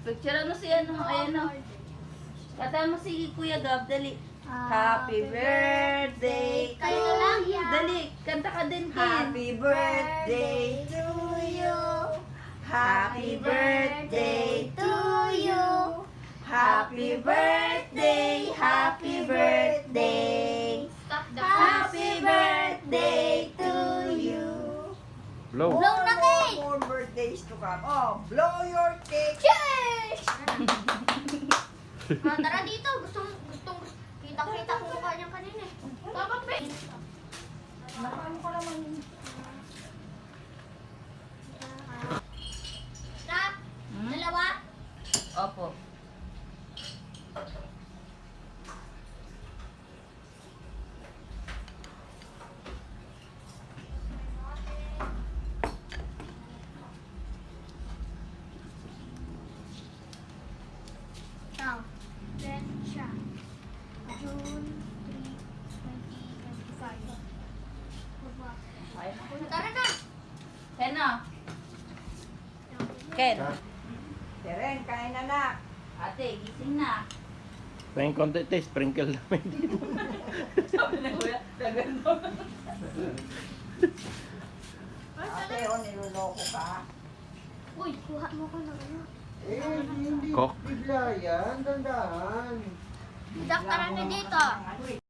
Picture mo si ano, ayan o. Kata mo si Kuya Gab, dali. Happy birthday to Kayo lang you. yan. Dali, kanta ka din, Ken. Happy birthday to you. Happy birthday to you. Happy birthday, happy birthday. Stop the Happy birthday to you. Blow. Blow na cake! More birthdays to come. Oh, blow your cake. Cheers! Tara dito. Gustong kita-kita ko mukha niya kanina eh. Papa, pe. Nakano ka naman. Stop. Dalawa. Opo. Now, then siya. June 3, 2025. Ayun na. Tara na. Ken na. Ken. Teren, kain na na. Ate, gising na. Pahing konti tayo, sprinkle namin dito. Sabi na Kuya, gagano. Ate, o niloloko ka. Uy, kuha mo ko ng ano. Eh, hindi Kok. bigla yan. Dandahan. Jack, tara na dito. Ano eh.